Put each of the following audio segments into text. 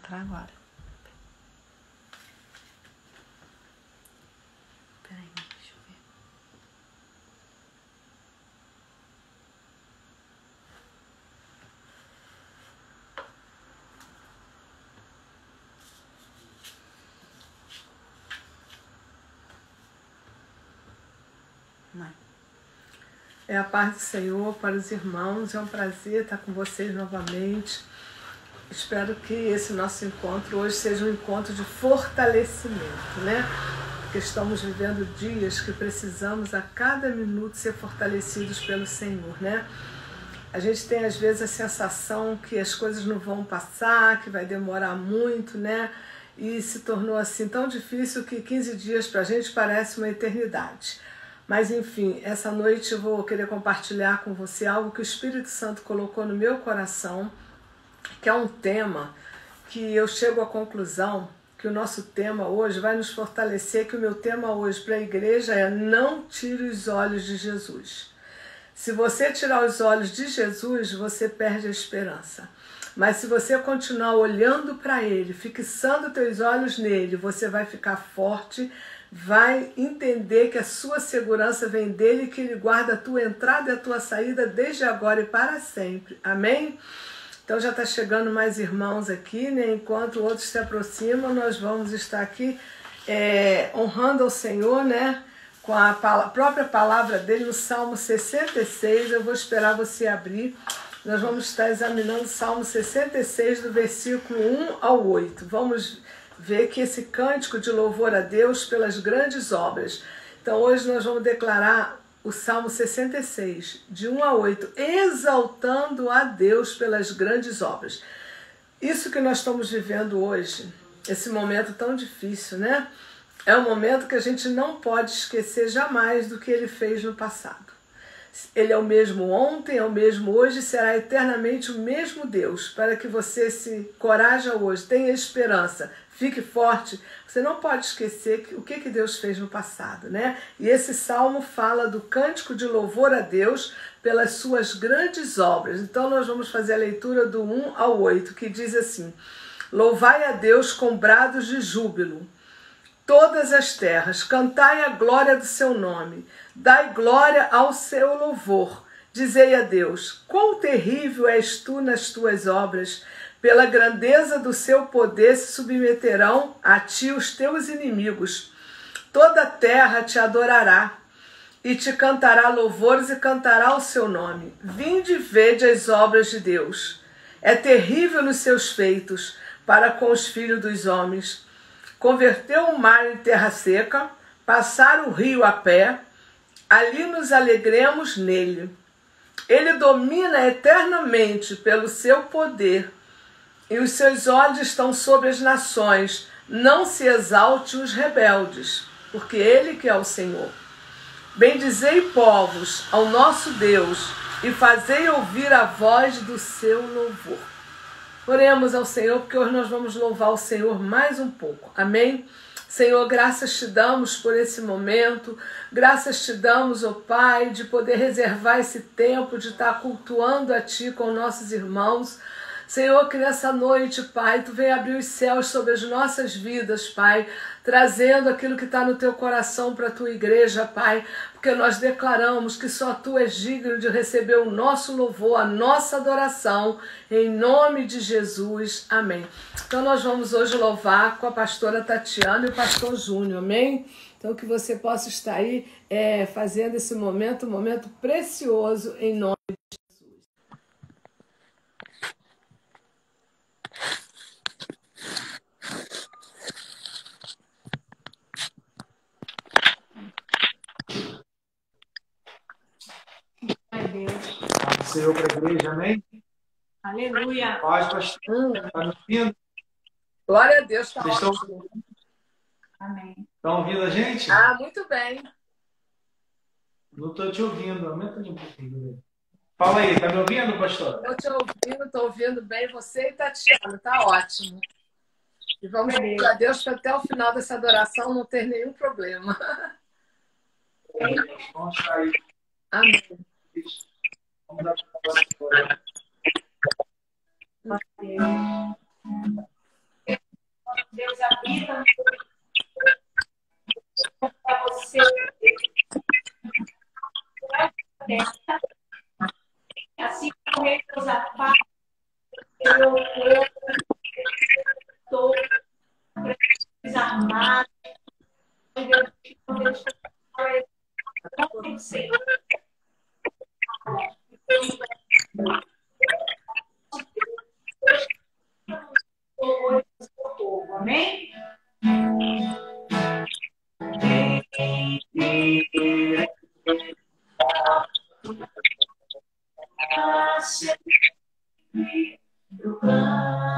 entrar agora. Peraí, deixa eu ver. Mãe. É a paz do Senhor para os irmãos. É um prazer estar com vocês novamente. Espero que esse nosso encontro hoje seja um encontro de fortalecimento, né? Porque estamos vivendo dias que precisamos a cada minuto ser fortalecidos pelo Senhor, né? A gente tem às vezes a sensação que as coisas não vão passar, que vai demorar muito, né? E se tornou assim tão difícil que 15 dias para a gente parece uma eternidade. Mas enfim, essa noite eu vou querer compartilhar com você algo que o Espírito Santo colocou no meu coração, que é um tema que eu chego à conclusão que o nosso tema hoje vai nos fortalecer, que o meu tema hoje para a igreja é: não tire os olhos de Jesus. Se você tirar os olhos de Jesus, você perde a esperança. Mas se você continuar olhando para Ele, fixando teus olhos nele, você vai ficar forte, vai entender que a sua segurança vem dele, que Ele guarda a tua entrada e a tua saída desde agora e para sempre. Amém? Então já está chegando mais irmãos aqui, né? Enquanto outros se aproximam, nós vamos estar aqui honrando ao Senhor, né? Com a própria palavra dele no Salmo 66. Eu vou esperar você abrir. Nós vamos estar examinando o Salmo 66, do versículo 1 ao 8. Vamos ver que esse cântico de louvor a Deus pelas grandes obras. Então hoje nós vamos declarar o Salmo 66, de 1 a 8, exaltando a Deus pelas grandes obras. Isso que nós estamos vivendo hoje, esse momento tão difícil, né? É um momento que a gente não pode esquecer jamais do que Ele fez no passado. Ele é o mesmo ontem, é o mesmo hoje e será eternamente o mesmo Deus. Para que você se coraja hoje, tenha esperança, fique forte, você não pode esquecer o que Deus fez no passado, né? E esse salmo fala do cântico de louvor a Deus pelas suas grandes obras. Então nós vamos fazer a leitura do 1 ao 8, que diz assim: louvai a Deus com brados de júbilo, todas as terras, cantai a glória do seu nome, dai glória ao seu louvor. Dizei a Deus: quão terrível és tu nas tuas obras, pela grandeza do seu poder se submeterão a ti os teus inimigos. Toda a terra te adorará e te cantará louvores e cantará o seu nome. Vinde e vede as obras de Deus. É terrível nos seus feitos para com os filhos dos homens. Converteu o mar em terra seca, passar o rio a pé, ali nos alegremos nele. Ele domina eternamente pelo seu poder, e os seus olhos estão sobre as nações. Não se exalte os rebeldes, porque Ele que é o Senhor. Bendizei povos ao nosso Deus, e fazei ouvir a voz do seu louvor. Oremos ao Senhor, porque hoje nós vamos louvar o Senhor mais um pouco. Amém? Senhor, graças te damos por esse momento, graças te damos, ó Pai, de poder reservar esse tempo, de estar cultuando a Ti com nossos irmãos. Senhor, que nessa noite, Pai, Tu venha abrir os céus sobre as nossas vidas, Pai, trazendo aquilo que está no Teu coração para a Tua igreja, Pai, porque nós declaramos que só Tu és digno de receber o nosso louvor, a nossa adoração, em nome de Jesus, amém. Então nós vamos hoje louvar com a pastora Tatiana e o pastor Júnior, amém? Então que você possa estar aí fazendo esse momento, um momento precioso, em nome de Jesus. Senhor para a igreja, amém? Aleluia. Paz, pastor. Está me ouvindo? Glória a Deus, está Vocês ótimo. Amém. Estão ouvindo a gente? Ah, muito bem. Não estou te ouvindo. Aumenta um pouquinho. Fala aí, está me ouvindo, pastor? Estou te ouvindo, estou ouvindo bem você e Tatiana, está ótimo. E vamos pedir a Deus para até o final dessa adoração não ter nenhum problema. Vamos sair. Amém. Vamos dar para amado. Deus, amém? Eu clamarei,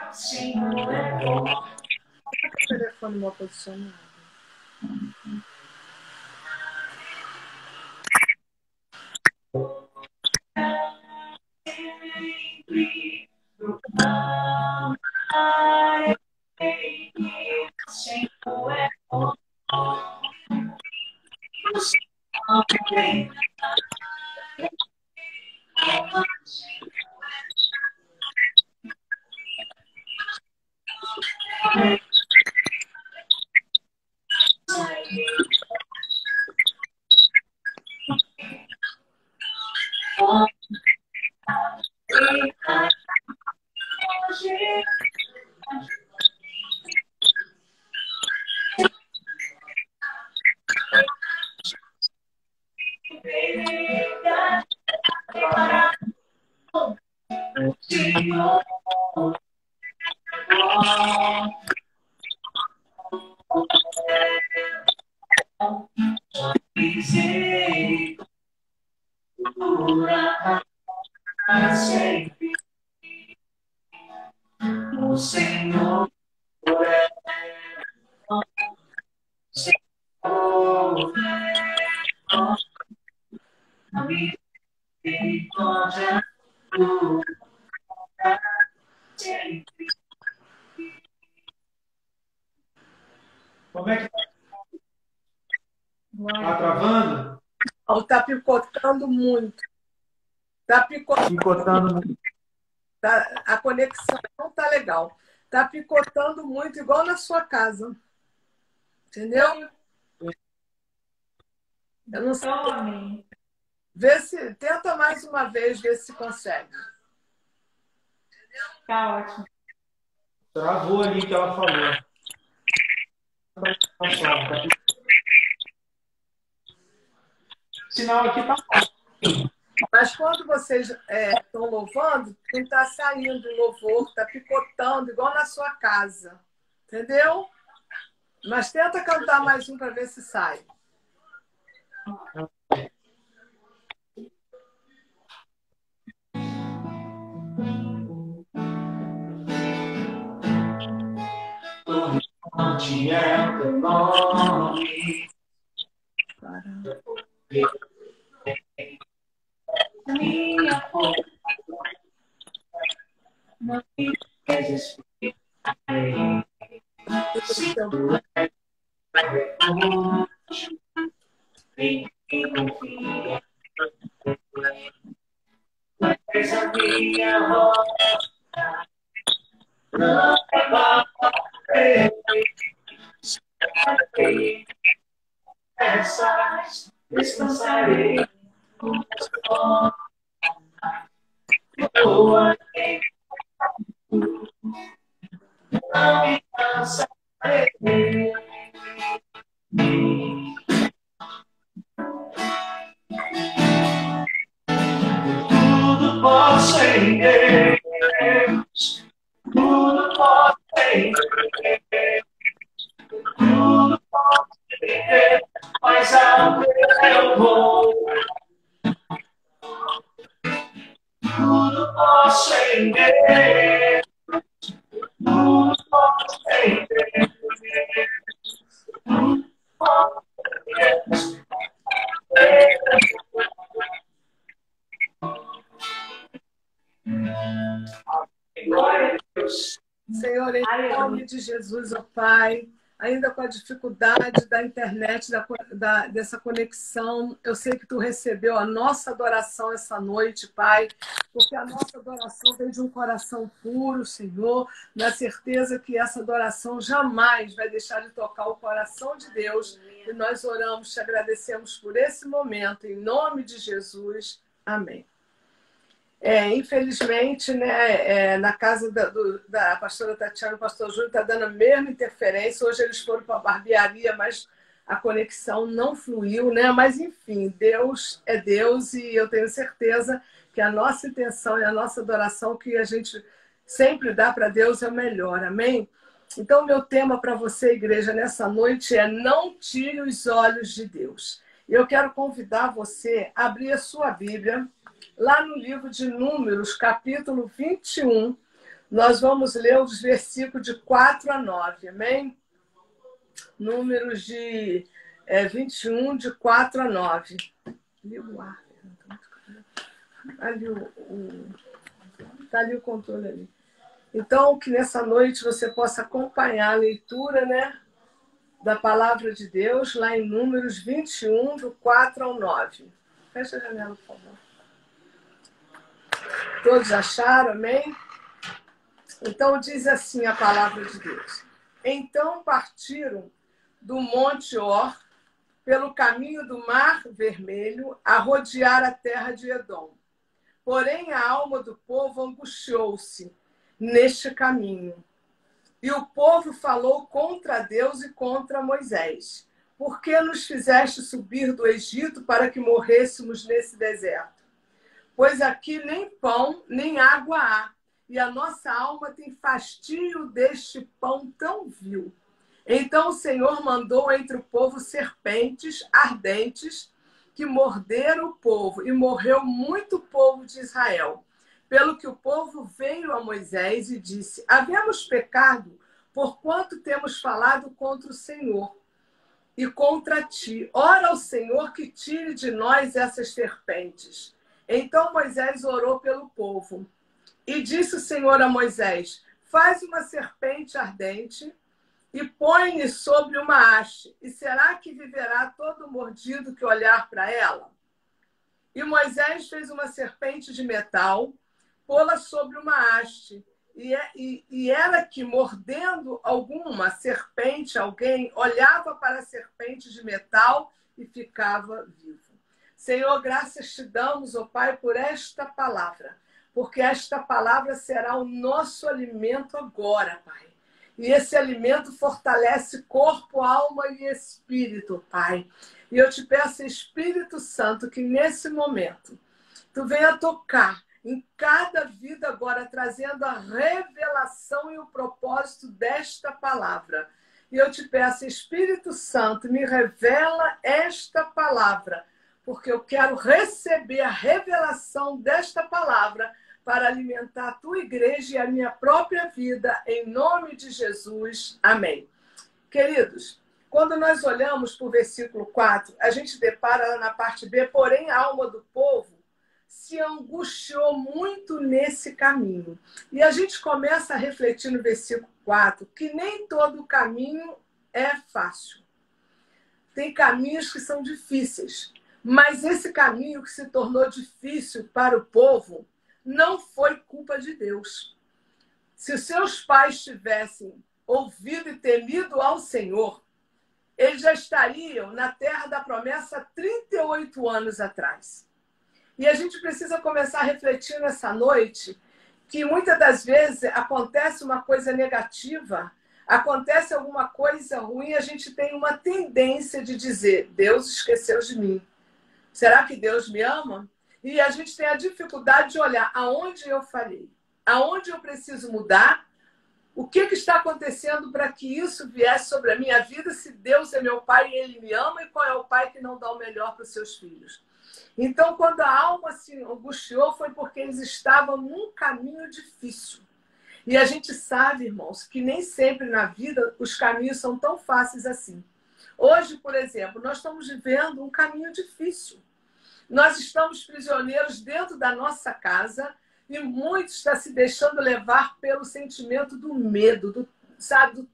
o Senhor é bom. O telefone mal posicionado. Eu clamarei, o Senhor é bom. O Senhor é bom. O Senhor é bom. O Senhor é bom. A misericórdia dura sempre. Como é que tá travando? Tá picotando muito. Tá picotando. Picotando muito. A conexão não tá legal. Tá picotando muito, igual na sua casa. Entendeu? Eu não sei. Amém. Tenta mais uma vez, ver se consegue. Tá ótimo. Travou ali que ela falou. O sinal aqui tá bom. Mas quando vocês estão louvando, não está saindo o louvor, está picotando, igual na sua casa. Entendeu? Mas tenta cantar mais um para ver se sai. Onde é o teu nome? Minha força não me desespere. Se tu é refúgio, em quem confia, és a minha rocha, não abalarei. Essas descansarei. Boa, não me cansarei. Tudo posso em Deus, tudo posso em Deus, tudo posso em Deus, mas ao eu vou. Tudo posso em Deus, tudo posso em Deus, tudo posso em Deus. Glória a Deus. Senhor, em nome de Jesus, ó Pai, ainda com a dificuldade da internet, dessa conexão, eu sei que Tu recebeu a nossa adoração essa noite, Pai, porque a nossa adoração vem de um coração puro, Senhor, na certeza que essa adoração jamais vai deixar de tocar o coração de Deus. E nós oramos, te agradecemos por esse momento, em nome de Jesus. Amém. Infelizmente, né, na casa da pastora Tatiana, o pastor Júlio está dando a mesma interferência. Hoje eles foram para a barbearia, mas a conexão não fluiu, né? Mas, enfim, Deus é Deus e eu tenho certeza que a nossa intenção e a nossa adoração que a gente sempre dá para Deus é o melhor, amém? Então, meu tema para você, igreja, nessa noite é: não tire os olhos de Deus. Eu quero convidar você a abrir a sua Bíblia lá no livro de Números, capítulo 21. Nós vamos ler os versículos de 4 a 9, amém? Números de 21, de 4 a 9. Liga o ar. Está ali o controle ali. Então, que nessa noite você possa acompanhar a leitura, né, da palavra de Deus, lá em Números 21, do 4 ao 9. Fecha a janela, por favor. Todos acharam, amém? Então diz assim a palavra de Deus. Então partiram do Monte Or, pelo caminho do Mar Vermelho, a rodear a terra de Edom. Porém, a alma do povo angustiou-se neste caminho. E o povo falou contra Deus e contra Moisés. Por que nos fizeste subir do Egito para que morrêssemos nesse deserto? Pois aqui nem pão, nem água há, e a nossa alma tem fastio deste pão tão vil. Então o Senhor mandou entre o povo serpentes ardentes que morderam o povo, e morreu muito povo de Israel. Pelo que o povo veio a Moisés e disse: havemos pecado, porquanto temos falado contra o Senhor e contra ti. Ora ao Senhor que tire de nós essas serpentes. Então Moisés orou pelo povo. E disse o Senhor a Moisés: faz uma serpente ardente e põe-lhe sobre uma haste. E será que viverá todo mordido que olhar para ela? E Moisés fez uma serpente de metal, pô-la sobre uma haste. E era que, mordendo alguma serpente, alguém olhava para a serpente de metal e ficava vivo. Senhor, graças te damos, ó Pai, por esta palavra, porque esta palavra será o nosso alimento agora, Pai. E esse alimento fortalece corpo, alma e espírito, Pai. E eu te peço, Espírito Santo, que nesse momento tu venha tocar em cada vida agora, trazendo a revelação e o propósito desta palavra. E eu te peço, Espírito Santo, me revela esta palavra, porque eu quero receber a revelação desta palavra para alimentar a tua igreja e a minha própria vida, em nome de Jesus. Amém. Queridos, quando nós olhamos para o versículo 4, a gente depara lá na parte B: porém a alma do povo se angustiou muito nesse caminho. E a gente começa a refletir no versículo 4 que nem todo caminho é fácil. Tem caminhos que são difíceis, mas esse caminho que se tornou difícil para o povo não foi culpa de Deus. Se os seus pais tivessem ouvido e temido ao Senhor, eles já estariam na terra da promessa há 38 anos atrás. E a gente precisa começar a refletir nessa noite que muitas das vezes acontece uma coisa negativa, acontece alguma coisa ruim, a gente tem uma tendência de dizer: Deus esqueceu de mim. Será que Deus me ama? E a gente tem a dificuldade de olhar aonde eu falhei, aonde eu preciso mudar, o que está acontecendo para que isso viesse sobre a minha vida, se Deus é meu pai e ele me ama, e qual é o pai que não dá o melhor para os seus filhos. Então, quando a alma se angustiou, foi porque eles estavam num caminho difícil. E a gente sabe, irmãos, que nem sempre na vida os caminhos são tão fáceis assim. Hoje, por exemplo, nós estamos vivendo um caminho difícil. Nós estamos prisioneiros dentro da nossa casa e muitos estão se deixando levar pelo sentimento do medo, do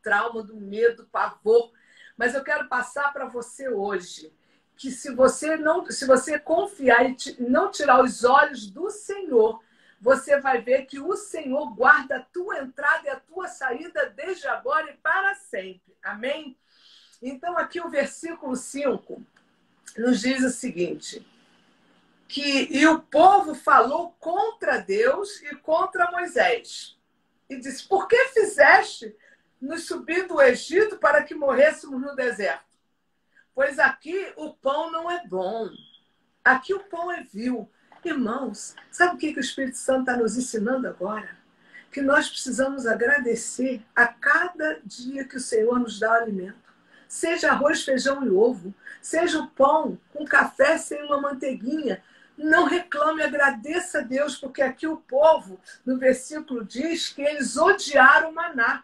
trauma, do medo, do pavor. Mas eu quero passar para você hoje que se você confiar e não tirar os olhos do Senhor, você vai ver que o Senhor guarda a tua entrada e a tua saída desde agora e para sempre. Amém? Então aqui o versículo 5 nos diz o seguinte: E o povo falou contra Deus e contra Moisés. E disse, por que fizeste nos subir do Egito para que morrêssemos no deserto? Pois aqui o pão não é bom. Aqui o pão é vil. Irmãos, sabe o que o Espírito Santo está nos ensinando agora? Que nós precisamos agradecer a cada dia que o Senhor nos dá o alimento. Seja arroz, feijão e ovo. Seja o pão com café sem uma manteiguinha. Não reclame, agradeça a Deus, porque aqui o povo, no versículo, diz que eles odiaram o maná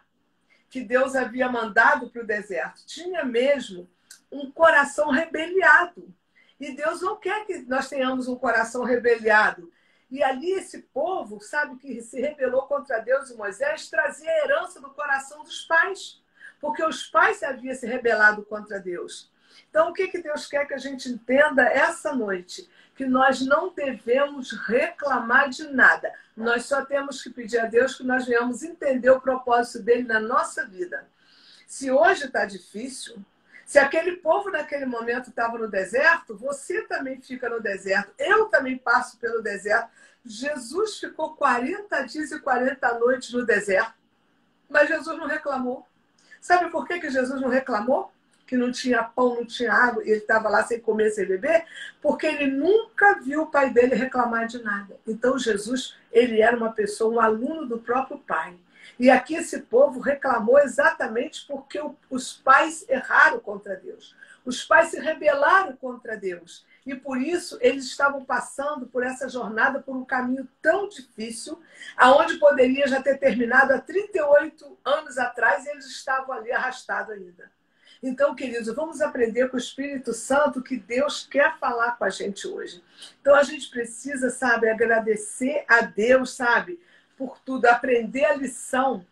que Deus havia mandado para o deserto. Tinha mesmo um coração rebeliado. E Deus não quer que nós tenhamos um coração rebeliado. E ali esse povo, sabe, que se rebelou contra Deus e Moisés, trazia a herança do coração dos pais. Porque os pais haviam se rebelado contra Deus. Então, o que Deus quer que a gente entenda essa noite? Que nós não devemos reclamar de nada. Nós só temos que pedir a Deus que nós venhamos entender o propósito dele na nossa vida. Se hoje está difícil, se aquele povo naquele momento estava no deserto, você também fica no deserto. Eu também passo pelo deserto. Jesus ficou 40 dias e 40 noites no deserto, mas Jesus não reclamou. Sabe por que Jesus não reclamou? Que não tinha pão, não tinha água, e ele estava lá sem comer, sem beber? Porque ele nunca viu o pai dele reclamar de nada. Então Jesus, ele era uma pessoa, um aluno do próprio pai. E aqui esse povo reclamou exatamente porque os pais erraram contra Deus. Os pais se rebelaram contra Deus. E por isso eles estavam passando por essa jornada, por um caminho tão difícil, aonde poderia já ter terminado há 38 anos atrás, e eles estavam ali arrastados ainda. Então, queridos, vamos aprender com o Espírito Santo que Deus quer falar com a gente hoje. Então, a gente precisa, sabe, agradecer a Deus, sabe, por tudo, aprender a lição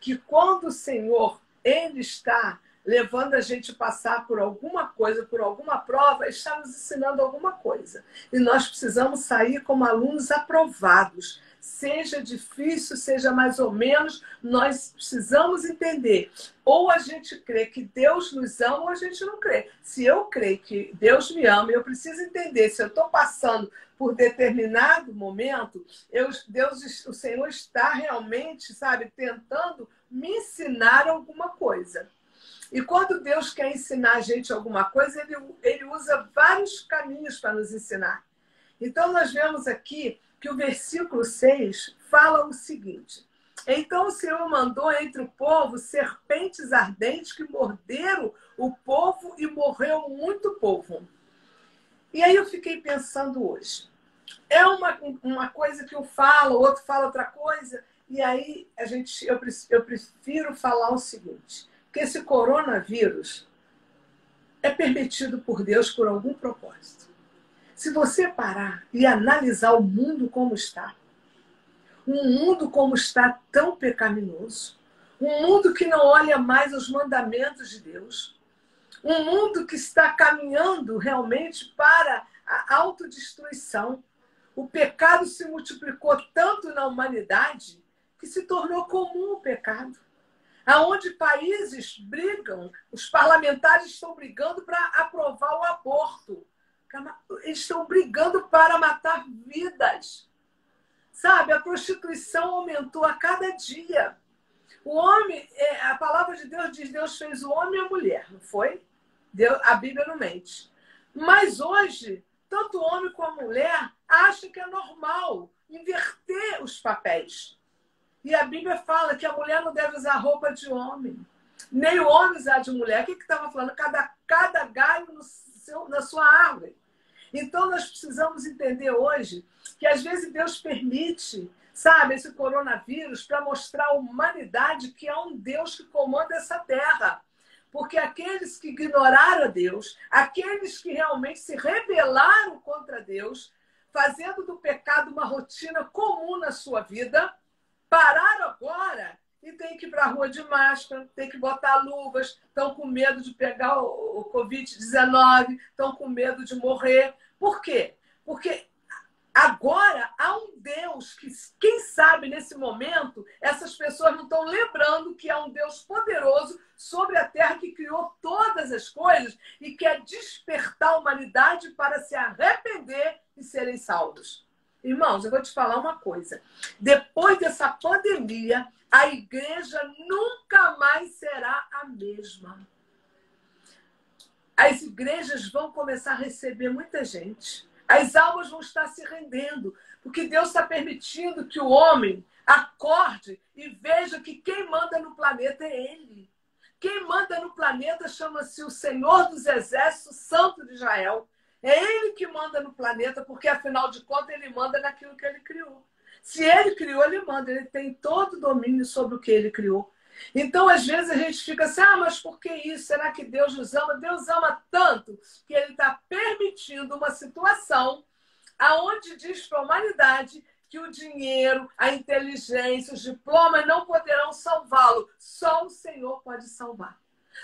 que quando o Senhor, Ele está levando a gente a passar por alguma coisa, por alguma prova, está nos ensinando alguma coisa. E nós precisamos sair como alunos aprovados. Seja difícil, seja mais ou menos, nós precisamos entender. Ou a gente crê que Deus nos ama, ou a gente não crê. Se eu creio que Deus me ama, eu preciso entender. Se eu estou passando por determinado momento, o Senhor está realmente, sabe, tentando me ensinar alguma coisa. E quando Deus quer ensinar a gente alguma coisa, ele usa vários caminhos para nos ensinar. Então, nós vemos aqui que o versículo 6 fala o seguinte: então o Senhor mandou entre o povo serpentes ardentes que morderam o povo e morreu muito povo. E aí eu fiquei pensando hoje. É uma coisa que um fala, o outro fala outra coisa, e aí eu prefiro falar o seguinte: que esse coronavírus é permitido por Deus por algum propósito. Se você parar e analisar o mundo como está, um mundo como está tão pecaminoso, um mundo que não olha mais os mandamentos de Deus, um mundo que está caminhando realmente para a autodestruição, o pecado se multiplicou tanto na humanidade que se tornou comum o pecado. Aonde países brigam, os parlamentares estão brigando para aprovar o aborto. Eles estão brigando para matar vidas. Sabe, a prostituição aumentou a cada dia. O homem, a palavra de Deus diz, Deus fez o homem e a mulher, não foi? A Bíblia não mente. Mas hoje, tanto o homem como a mulher acham que é normal inverter os papéis. E a Bíblia fala que a mulher não deve usar roupa de homem, nem o homem usar de mulher. O que estava falando? Cada galho na sua árvore. Então, nós precisamos entender hoje que, às vezes, Deus permite, sabe, esse coronavírus para mostrar à humanidade que há um Deus que comanda essa terra. Porque aqueles que ignoraram a Deus, aqueles que realmente se rebelaram contra Deus, fazendo do pecado uma rotina comum na sua vida, pararam agora e tem que ir para a rua de máscara, tem que botar luvas, estão com medo de pegar o Covid-19, estão com medo de morrer. Por quê? Porque Agora, há um Deus que, quem sabe, nesse momento, essas pessoas não estão lembrando que há um Deus poderoso sobre a terra que criou todas as coisas e quer despertar a humanidade para se arrepender e serem salvos. Irmãos, eu vou te falar uma coisa. Depois dessa pandemia, a igreja nunca mais será a mesma. As igrejas vão começar a receber muita gente. As almas vão estar se rendendo, porque Deus está permitindo que o homem acorde e veja que quem manda no planeta é Ele. Quem manda no planeta chama-se o Senhor dos Exércitos, Santo de Israel. É Ele que manda no planeta, porque, afinal de contas, Ele manda naquilo que Ele criou. Se Ele criou, Ele manda. Ele tem todo o domínio sobre o que Ele criou. Então, às vezes, a gente fica assim, mas por que isso? Será que Deus nos ama? Deus ama tanto que Ele está permitindo uma situação aonde diz para a humanidade que o dinheiro, a inteligência, os diplomas não poderão salvá-lo. Só o Senhor pode salvar.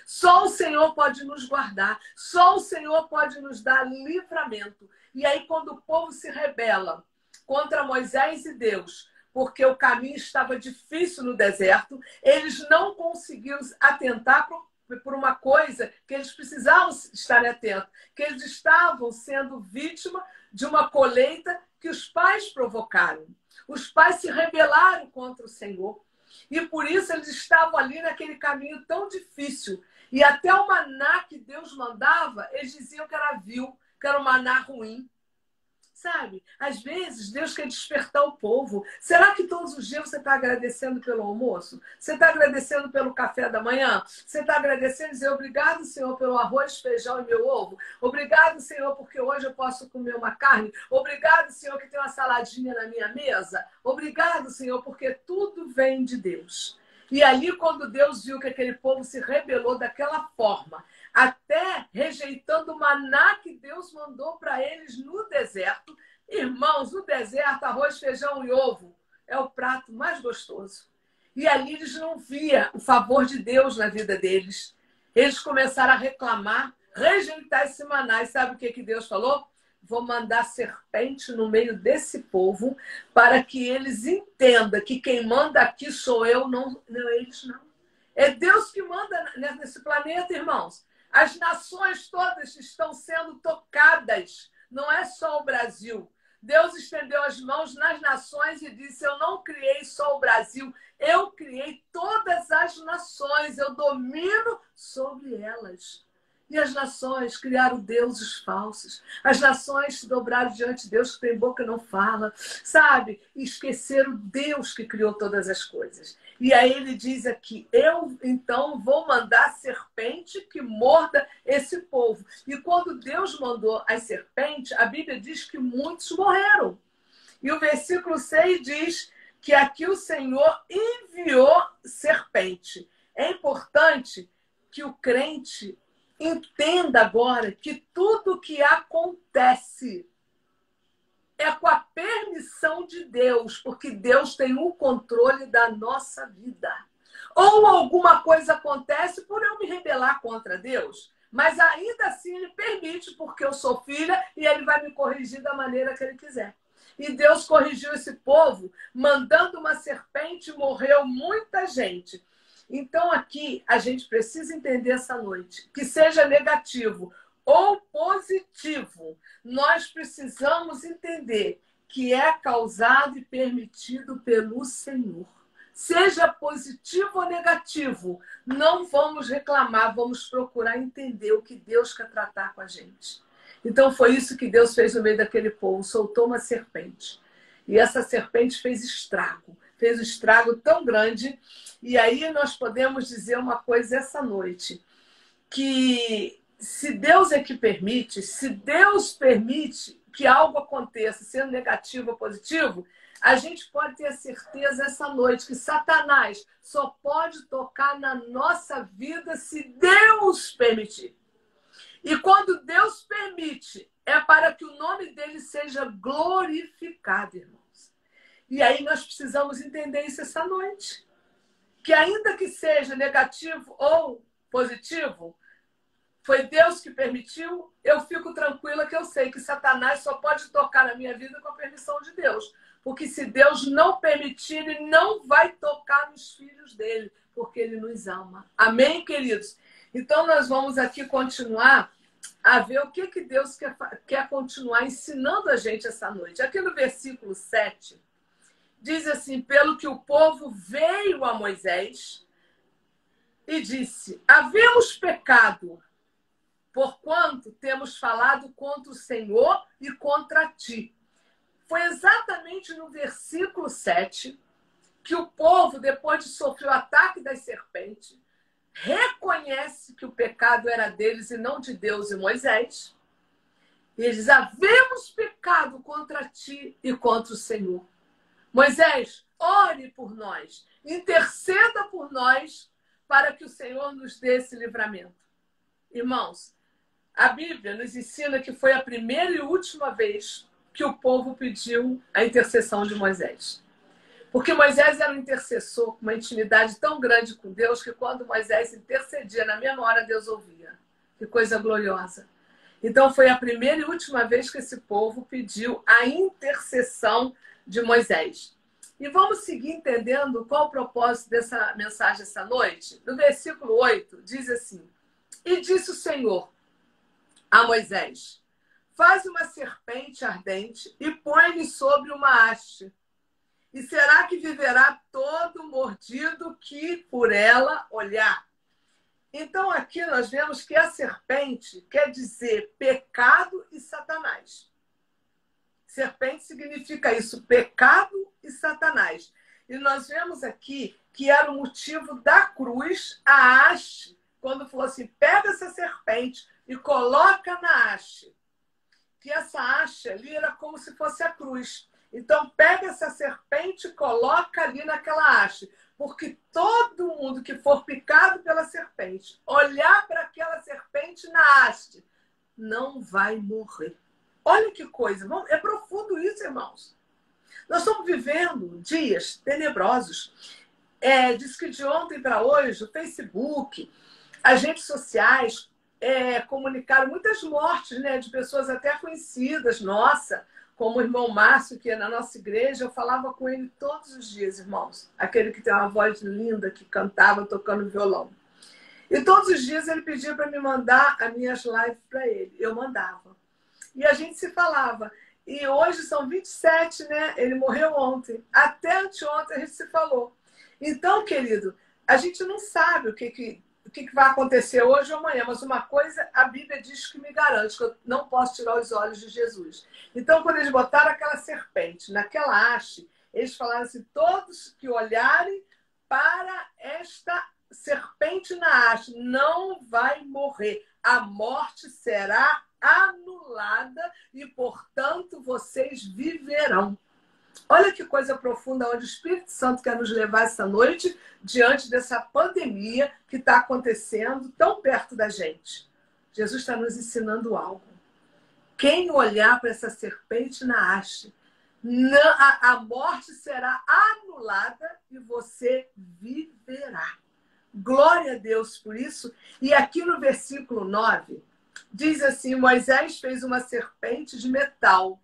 Só o Senhor pode nos guardar. Só o Senhor pode nos dar livramento. E aí, quando o povo se rebela contra Moisés e Deus, porque o caminho estava difícil no deserto, eles não conseguiram atentar por uma coisa que eles precisavam estar atentos, que eles estavam sendo vítima de uma colheita que os pais provocaram. Os pais se rebelaram contra o Senhor. E por isso eles estavam ali naquele caminho tão difícil. E até o maná que Deus mandava, eles diziam que era vil, que era um maná ruim. Sabe? Às vezes, Deus quer despertar o povo. Será que todos os dias você está agradecendo pelo almoço? Você está agradecendo pelo café da manhã? Você está agradecendo e dizer obrigado, Senhor, pelo arroz, feijão e meu ovo? Obrigado, Senhor, porque hoje eu posso comer uma carne? Obrigado, Senhor, que tem uma saladinha na minha mesa? Obrigado, Senhor, porque tudo vem de Deus. E ali, quando Deus viu que aquele povo se rebelou daquela forma, até rejeitando o maná que Deus mandou para eles no deserto. Irmãos, no deserto, arroz, feijão e ovo é o prato mais gostoso. E ali eles não viam o favor de Deus na vida deles. Eles começaram a reclamar, rejeitar esse maná. E sabe o que Deus falou? Vou mandar serpente no meio desse povo para que eles entendam que quem manda aqui sou eu, não eles não. É Deus que manda nesse planeta, irmãos. As nações todas estão sendo tocadas. Não é só o Brasil. Deus estendeu as mãos nas nações e disse, eu não criei só o Brasil, eu criei todas as nações, eu domino sobre elas. E as nações criaram deuses falsos. As nações se dobraram diante de Deus que tem boca e não fala. Sabe? E esqueceram Deus que criou todas as coisas. E aí ele diz aqui, eu então vou mandar serpente que morda esse povo. E quando Deus mandou as serpentes, a Bíblia diz que muitos morreram. E o versículo 6 diz que aqui o Senhor enviou serpente. É importante que o crente entenda agora que tudo que acontece é com a permissão de Deus, porque Deus tem o controle da nossa vida. Ou alguma coisa acontece por eu me rebelar contra Deus, mas ainda assim Ele permite, porque eu sou filha e Ele vai me corrigir da maneira que Ele quiser. E Deus corrigiu esse povo, mandando uma serpente, morreu muita gente. Então aqui a gente precisa entender essa noite, que seja negativo ou positivo, nós precisamos entender que é causado e permitido pelo Senhor. Seja positivo ou negativo, não vamos reclamar, vamos procurar entender o que Deus quer tratar com a gente. Então foi isso que Deus fez no meio daquele povo, soltou uma serpente. E essa serpente fez um estrago tão grande. E aí nós podemos dizer uma coisa essa noite, que se Deus é que permite, se Deus permite que algo aconteça, sendo negativo ou positivo, a gente pode ter a certeza essa noite que Satanás só pode tocar na nossa vida se Deus permitir. E quando Deus permite, é para que o nome dele seja glorificado, irmãos. E aí nós precisamos entender isso essa noite. Que ainda que seja negativo ou positivo, Foi Deus que permitiu, eu fico tranquila que eu sei que Satanás só pode tocar na minha vida com a permissão de Deus. Porque se Deus não permitir, ele não vai tocar nos filhos dele, porque ele nos ama. Amém, queridos? Então, nós vamos aqui continuar a ver o que Deus quer continuar ensinando a gente essa noite. Aqui no versículo 7, diz assim: pelo que o povo veio a Moisés e disse: havemos pecado, porquanto temos falado contra o Senhor e contra ti. Foi exatamente no versículo 7 que o povo, depois de sofrer o ataque das serpentes, reconhece que o pecado era deles e não de Deus e Moisés. E eles diz: havemos pecado contra ti e contra o Senhor. Moisés, ore por nós, interceda por nós, para que o Senhor nos dê esse livramento. Irmãos, a Bíblia nos ensina que foi a primeira e última vez que o povo pediu a intercessão de Moisés. Porque Moisés era um intercessor com uma intimidade tão grande com Deus que quando Moisés intercedia, na mesma hora Deus ouvia. Que coisa gloriosa. Então foi a primeira e última vez que esse povo pediu a intercessão de Moisés. E vamos seguir entendendo qual o propósito dessa mensagem essa noite. No versículo 8 diz assim: e disse o Senhor a Moisés: faz uma serpente ardente e põe-lhe sobre uma haste. E será que viverá todo mordido que por ela olhar? Então aqui nós vemos que a serpente quer dizer pecado e Satanás. Serpente significa isso, pecado e Satanás. E nós vemos aqui que era o motivo da cruz, a haste, quando falou assim: pega essa serpente e coloca na haste. Que essa haste ali era como se fosse a cruz. Então, pega essa serpente e coloca ali naquela haste. Porque todo mundo que for picado pela serpente, olhar para aquela serpente na haste, não vai morrer. Olha que coisa. É profundo isso, irmãos. Nós estamos vivendo dias tenebrosos. Diz que de ontem para hoje, o Facebook, as redes sociais comunicaram muitas mortes, né, de pessoas até conhecidas, nossa, como o irmão Márcio, que é na nossa igreja, eu falava com ele todos os dias, irmãos. Aquele que tem uma voz linda, que cantava tocando violão. E todos os dias ele pedia para me mandar as minhas lives para ele. Eu mandava. E a gente se falava. E hoje são 27, né? Ele morreu ontem. Até anteontem a gente se falou. Então, querido, a gente não sabe o que vai acontecer hoje ou amanhã, mas uma coisa a Bíblia diz que me garante, que eu não posso tirar os olhos de Jesus. Então, quando eles botaram aquela serpente naquela haste, eles falaram assim: todos que olharem para esta serpente na haste não vai morrer. A morte será anulada e, portanto, vocês viverão. Olha que coisa profunda onde o Espírito Santo quer nos levar essa noite diante dessa pandemia que está acontecendo tão perto da gente. Jesus está nos ensinando algo. Quem olhar para essa serpente na haste, a morte será anulada e você viverá. Glória a Deus por isso. E aqui no versículo 9, diz assim: Moisés fez uma serpente de metal,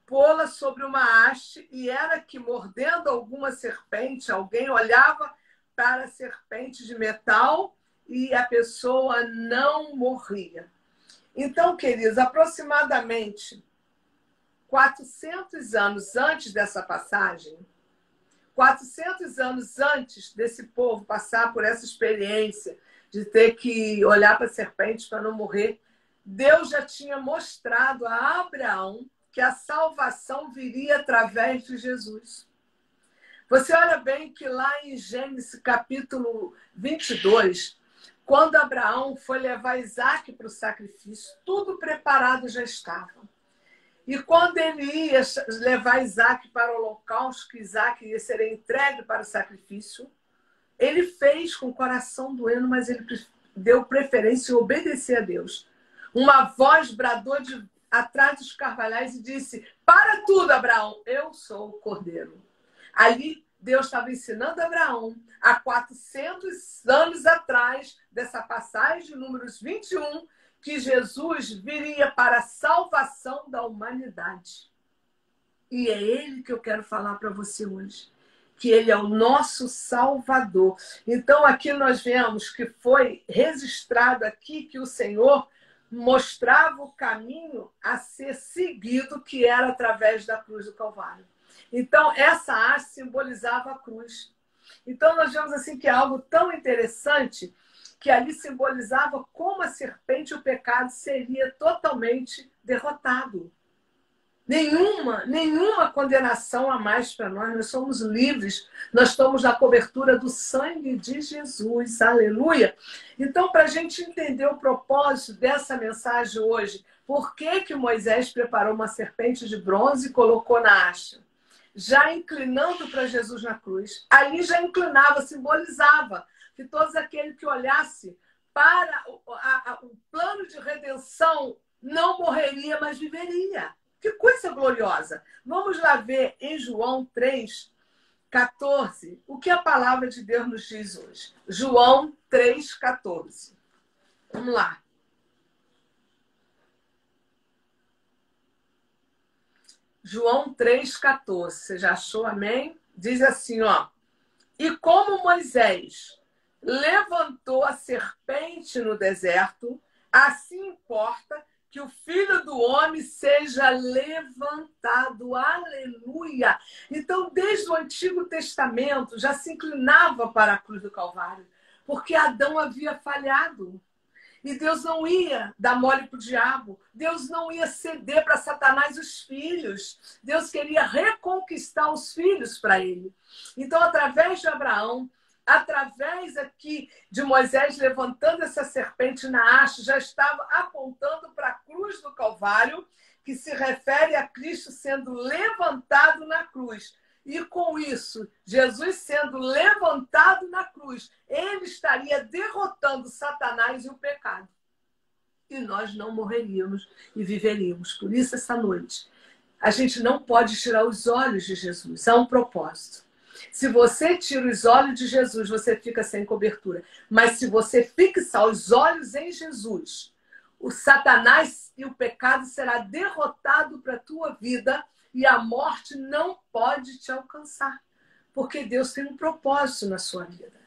pô-la sobre uma haste, e era que, mordendo alguma serpente, alguém olhava para a serpente de metal e a pessoa não morria. Então, queridos, aproximadamente 400 anos antes dessa passagem, 400 anos antes desse povo passar por essa experiência de ter que olhar para a serpente para não morrer, Deus já tinha mostrado a Abraão que a salvação viria através de Jesus. Você olha bem que lá em Gênesis capítulo 22, quando Abraão foi levar Isaac para o sacrifício, tudo preparado já estava. E quando ele ia levar Isaac para o holocausto, que Isaac ia ser entregue para o sacrifício, ele fez com o coração doendo, mas ele deu preferência em obedecer a Deus. Uma voz bradou atrás dos carvalhais e disse: para tudo, Abraão, eu sou o cordeiro. Ali Deus estava ensinando Abraão, há 400 anos atrás, dessa passagem de Números 21, que Jesus viria para a salvação da humanidade. E é ele que eu quero falar para você hoje, que ele é o nosso Salvador. Então, aqui nós vemos que foi registrado aqui que o Senhor mostrava o caminho a ser seguido, que era através da cruz do Calvário. Então, essa haste simbolizava a cruz. Então, nós vemos assim que é algo tão interessante que ali simbolizava como a serpente, o pecado, seria totalmente derrotado. Nenhuma condenação a mais para nós. Nós somos livres. Nós estamos na cobertura do sangue de Jesus. Aleluia! Então, para a gente entender o propósito dessa mensagem hoje, por que Moisés preparou uma serpente de bronze e colocou na haste? Já inclinando para Jesus na cruz. Ali já inclinava, simbolizava que todos aqueles que olhassem para o plano de redenção não morreria, mas viveria. Que coisa gloriosa! Vamos lá ver em João 3,14, o que a palavra de Deus nos diz hoje. João 3,14. Vamos lá. João 3,14. Você já achou, amém? Diz assim, ó. E como Moisés levantou a serpente no deserto, assim importa que o Filho do Homem seja levantado. Aleluia! Então, desde o Antigo Testamento, já se inclinava para a cruz do Calvário, porque Adão havia falhado. E Deus não ia dar mole para o diabo. Deus não ia ceder para Satanás os filhos. Deus queria reconquistar os filhos para ele. Então, através de Abraão, através aqui de Moisés levantando essa serpente na haste, já estava apontando para a cruz do Calvário, que se refere a Cristo sendo levantado na cruz. E com isso, Jesus sendo levantado na cruz, ele estaria derrotando Satanás e o pecado. E nós não morreríamos e viveríamos. Por isso, essa noite, a gente não pode tirar os olhos de Jesus. Há um propósito. Se você tira os olhos de Jesus, você fica sem cobertura. Mas se você fixar os olhos em Jesus, o Satanás e o pecado será derrotado para a tua vida e a morte não pode te alcançar. Porque Deus tem um propósito na sua vida.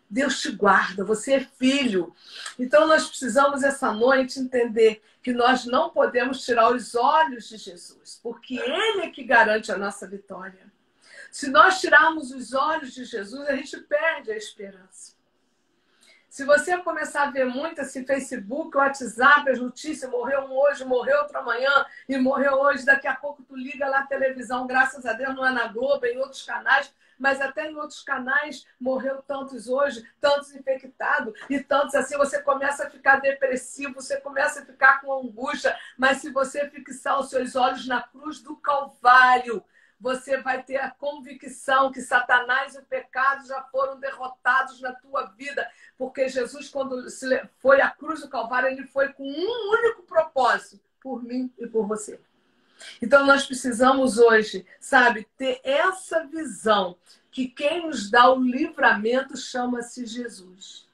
Deus te guarda, você é filho. Então nós precisamos essa noite entender que nós não podemos tirar os olhos de Jesus, porque Ele é que garante a nossa vitória. Se nós tirarmos os olhos de Jesus, a gente perde a esperança. Se você começar a ver muito assim, Facebook, WhatsApp, as notícias, morreu um hoje, morreu outro amanhã, e morreu hoje, daqui a pouco tu liga lá a televisão, graças a Deus não é na Globo, é em outros canais, mas até em outros canais morreu tantos hoje, tantos infectados, e tantos assim, você começa a ficar depressivo, você começa a ficar com angústia, mas se você fixar os seus olhos na cruz do Calvário, você vai ter a convicção que Satanás e o pecado já foram derrotados na tua vida. Porque Jesus, quando foi à cruz do Calvário, ele foi com um único propósito, por mim e por você. Então, nós precisamos hoje, sabe, ter essa visão que quem nos dá o livramento chama-se Jesus.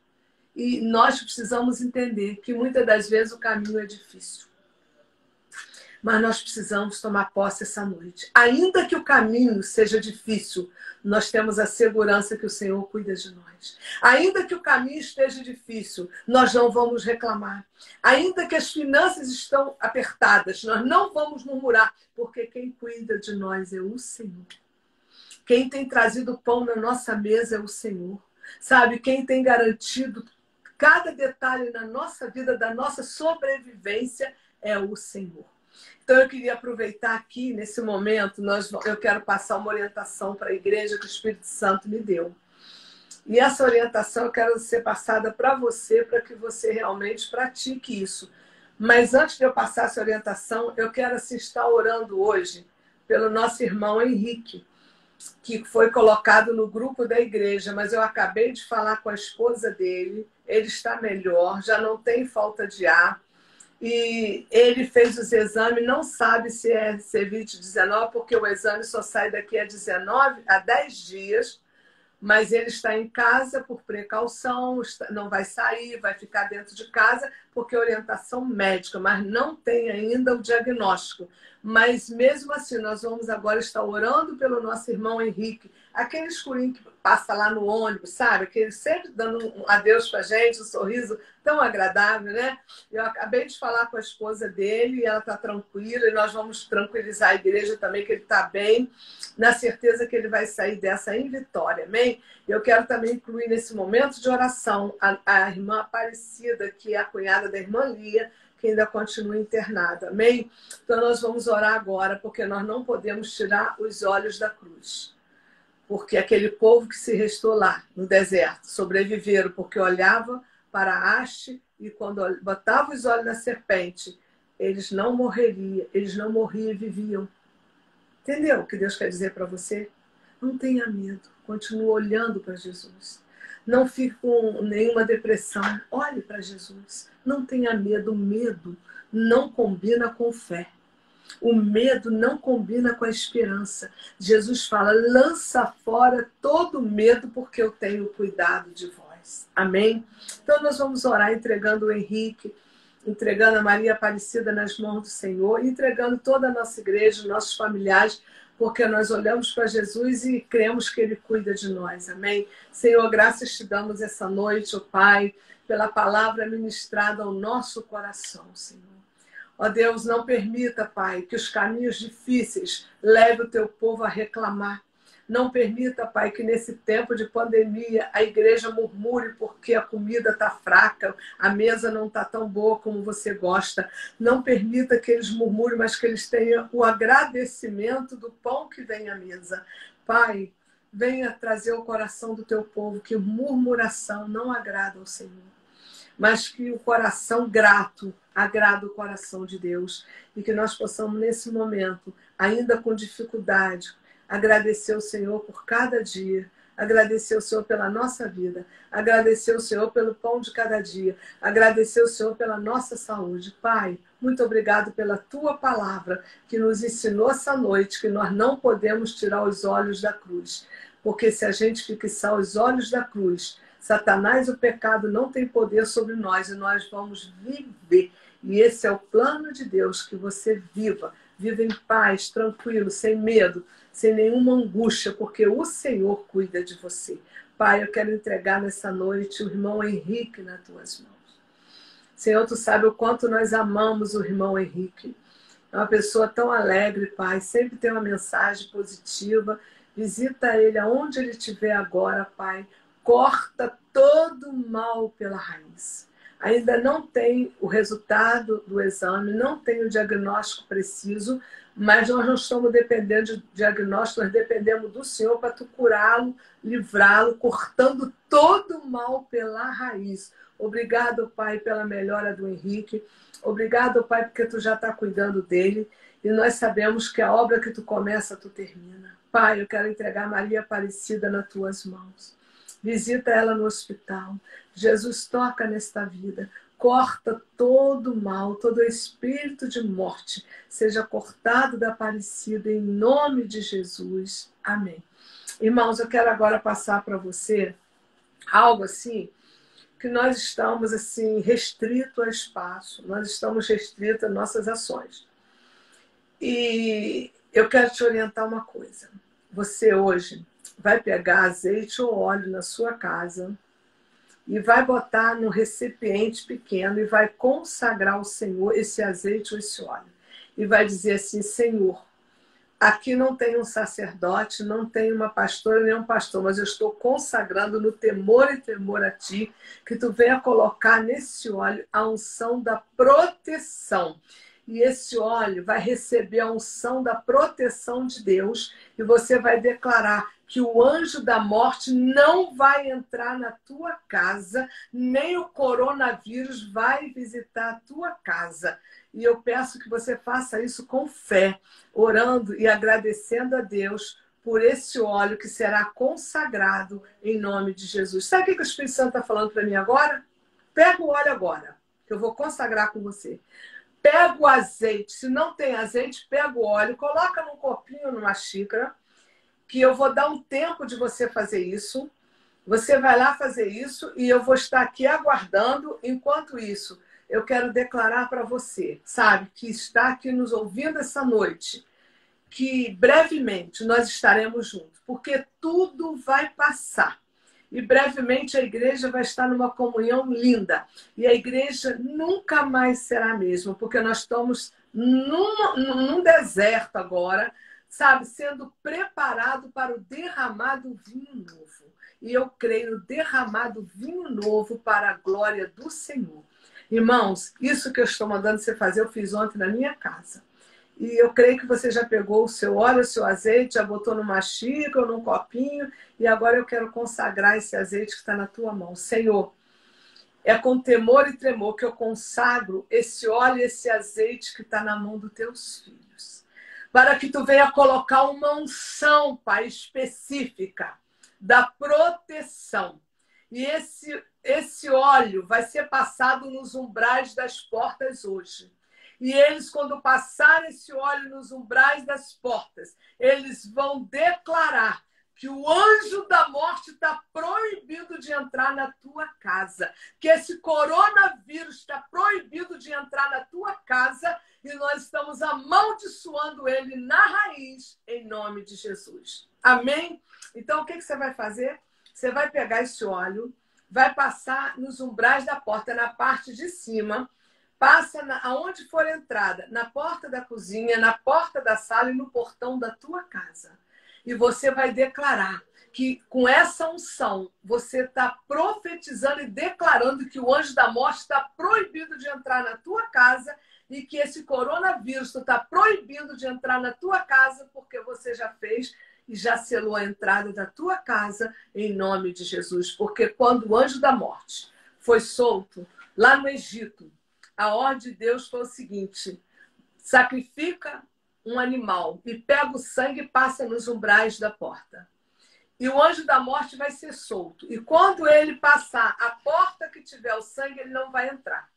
E nós precisamos entender que muitas das vezes o caminho é difícil. Mas nós precisamos tomar posse essa noite. Ainda que o caminho seja difícil, nós temos a segurança que o Senhor cuida de nós. Ainda que o caminho esteja difícil, nós não vamos reclamar. Ainda que as finanças estão apertadas, nós não vamos murmurar, porque quem cuida de nós é o Senhor. Quem tem trazido pão na nossa mesa é o Senhor. Sabe, quem tem garantido cada detalhe na nossa vida, da nossa sobrevivência, é o Senhor. Então, eu queria aproveitar aqui, nesse momento, eu quero passar uma orientação para a igreja que o Espírito Santo me deu. E essa orientação eu quero ser passada para você, para que você realmente pratique isso. Mas antes de eu passar essa orientação, eu quero assim, estar orando hoje pelo nosso irmão Henrique, que foi colocado no grupo da igreja, mas eu acabei de falar com a esposa dele, ele está melhor, já não tem falta de ar. e ele fez os exames, não sabe se é Covid-19, porque o exame só sai daqui a 10 dias, mas ele está em casa por precaução, não vai sair, vai ficar dentro de casa, porque é orientação médica, mas não tem ainda o diagnóstico. Mas mesmo assim, nós vamos agora estar orando pelo nosso irmão Henrique, aquele escurinho que passa lá no ônibus, sabe? Aquele sempre dando um adeus pra gente, um sorriso tão agradável, né? Eu acabei de falar com a esposa dele, e ela está tranquila, e nós vamos tranquilizar a igreja também, que ele está bem, na certeza que ele vai sair dessa em vitória, amém? Eu quero também incluir nesse momento de oração a irmã Aparecida, que é a cunhada da irmã Lia, que ainda continua internada, amém? Então nós vamos orar agora, porque nós não podemos tirar os olhos da cruz. Porque aquele povo que se restou lá, no deserto, sobreviveram porque olhava para a haste e quando botava os olhos na serpente, eles não morreriam, eles não morriam e viviam. Entendeu o que Deus quer dizer para você? Não tenha medo, continue olhando para Jesus. Não fique com nenhuma depressão, olhe para Jesus. Não tenha medo, o medo não combina com fé. O medo não combina com a esperança. Jesus fala, lança fora todo medo, porque eu tenho cuidado de vós. Amém? Então nós vamos orar entregando o Henrique, entregando a Maria Aparecida nas mãos do Senhor, entregando toda a nossa igreja, nossos familiares, porque nós olhamos para Jesus e cremos que Ele cuida de nós. Amém? Senhor, graças te damos essa noite, ó Pai, pela palavra ministrada ao nosso coração, Senhor. Ó Deus, não permita, Pai, que os caminhos difíceis levem o teu povo a reclamar. Não permita, Pai, que nesse tempo de pandemia a igreja murmure porque a comida está fraca, a mesa não está tão boa como você gosta. Não permita que eles murmurem, mas que eles tenham o agradecimento do pão que vem à mesa. Pai, venha trazer o coração do teu povo, que murmuração não agrada ao Senhor, mas que o coração grato agrada o coração de Deus. E que nós possamos, nesse momento, ainda com dificuldade, agradecer o Senhor por cada dia, agradecer o Senhor pela nossa vida, agradecer o Senhor pelo pão de cada dia, agradecer o Senhor pela nossa saúde. Pai, muito obrigado pela tua palavra que nos ensinou essa noite que nós não podemos tirar os olhos da cruz, porque se a gente fixar os olhos da cruz, Satanás, o pecado, não tem poder sobre nós e nós vamos viver. E esse é o plano de Deus, que você viva em paz, tranquilo, sem medo, sem nenhuma angústia, porque o Senhor cuida de você. Pai, eu quero entregar nessa noite o irmão Henrique nas tuas mãos. Senhor, tu sabe o quanto nós amamos o irmão Henrique. É uma pessoa tão alegre, Pai, sempre tem uma mensagem positiva. Visita ele aonde ele estiver agora, Pai. Corta todo o mal pela raiz. Ainda não tem o resultado do exame, não tem o diagnóstico preciso, mas nós não estamos dependendo de diagnóstico, nós dependemos do Senhor para tu curá-lo, livrá-lo, cortando todo o mal pela raiz. Obrigado, Pai, pela melhora do Henrique. Obrigado, Pai, porque tu já está cuidando dele. E nós sabemos que a obra que tu começa, tu termina. Pai, eu quero entregar Maria Aparecida nas tuas mãos. Visita ela no hospital. Jesus, toca nesta vida. Corta todo o mal, todo espírito de morte. Seja cortado da Aparecida em nome de Jesus. Amém. Irmãos, eu quero agora passar para você algo assim, que nós estamos assim restrito ao espaço. Nós estamos restritos às nossas ações. E eu quero te orientar uma coisa. Você hoje vai pegar azeite ou óleo na sua casa e vai botar num recipiente pequeno e vai consagrar ao Senhor esse azeite ou esse óleo. E vai dizer assim, Senhor, aqui não tem um sacerdote, não tem uma pastora nem um pastor, mas eu estou consagrando no temor e tremor a Ti, que Tu venha colocar nesse óleo a unção da proteção. E esse óleo vai receber a unção da proteção de Deus e você vai declarar que o anjo da morte não vai entrar na tua casa, nem o coronavírus vai visitar a tua casa. E eu peço que você faça isso com fé, orando e agradecendo a Deus por esse óleo que será consagrado em nome de Jesus. Sabe o que o Espírito Santo está falando para mim agora? Pega o óleo agora, que eu vou consagrar com você. pega o azeite. Se não tem azeite, pega o óleo, coloca num copinho, numa xícara, que eu vou dar um tempo de você fazer isso. Você vai lá fazer isso e eu vou estar aqui aguardando. Enquanto isso, eu quero declarar para você, sabe, que está aqui nos ouvindo essa noite, que brevemente nós estaremos juntos, porque tudo vai passar. E brevemente a igreja vai estar numa comunhão linda. E a igreja nunca mais será a mesma, porque nós estamos num deserto agora, sabe, sendo preparado para o derramado vinho novo. E eu creio no derramado vinho novo para a glória do Senhor. Irmãos, isso que eu estou mandando você fazer, eu fiz ontem na minha casa. E eu creio que você já pegou o seu óleo, o seu azeite, já botou numa xícara ou num copinho. E agora eu quero consagrar esse azeite que está na tua mão. Senhor, é com temor e tremor que eu consagro esse óleo e esse azeite que está na mão dos teus filhos. Para que tu venha colocar uma unção, Pai, específica da proteção. E esse óleo vai ser passado nos umbrais das portas hoje. E eles, quando passarem esse óleo nos umbrais das portas, eles vão declarar que o anjo da morte está proibido de entrar na tua casa. Que esse coronavírus está proibido de entrar na tua casa. E nós estamos amaldiçoando ele na raiz, em nome de Jesus. Amém? Então, o que você vai fazer? Você vai pegar esse óleo, vai passar nos umbrais da porta, na parte de cima. Passa aonde for a entrada, na porta da cozinha, na porta da sala e no portão da tua casa. E você vai declarar que com essa unção você está profetizando e declarando que o anjo da morte está proibido de entrar na tua casa e que esse coronavírus está proibido de entrar na tua casa porque você já fez e já selou a entrada da tua casa em nome de Jesus. Porque quando o anjo da morte foi solto lá no Egito, a ordem de Deus foi o seguinte: sacrifica um animal e pega o sangue e passa nos umbrais da porta. E o anjo da morte vai ser solto. E quando ele passar a porta que tiver o sangue, ele não vai entrar.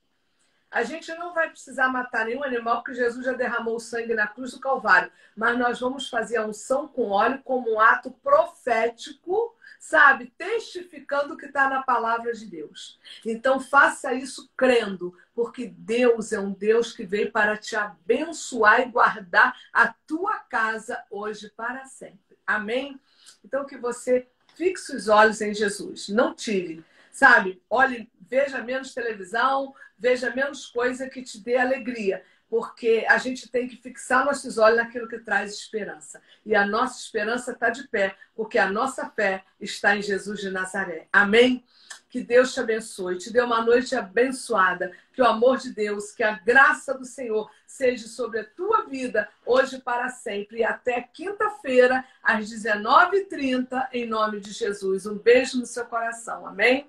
A gente não vai precisar matar nenhum animal, porque Jesus já derramou o sangue na cruz do Calvário. Mas nós vamos fazer a unção com óleo como um ato profético, sabe? Testificando o que está na palavra de Deus. Então faça isso crendo, porque Deus é um Deus que veio para te abençoar e guardar a tua casa hoje para sempre. Amém? Então que você fixe os olhos em Jesus. Não tire, sabe? Olhe, veja menos televisão, veja menos coisa que te dê alegria. Porque a gente tem que fixar nossos olhos naquilo que traz esperança. E a nossa esperança está de pé, porque a nossa fé está em Jesus de Nazaré. Amém? Que Deus te abençoe, te dê uma noite abençoada. Que o amor de Deus, que a graça do Senhor seja sobre a tua vida, hoje e para sempre. E até quinta-feira, às 19h30, em nome de Jesus. Um beijo no seu coração. Amém?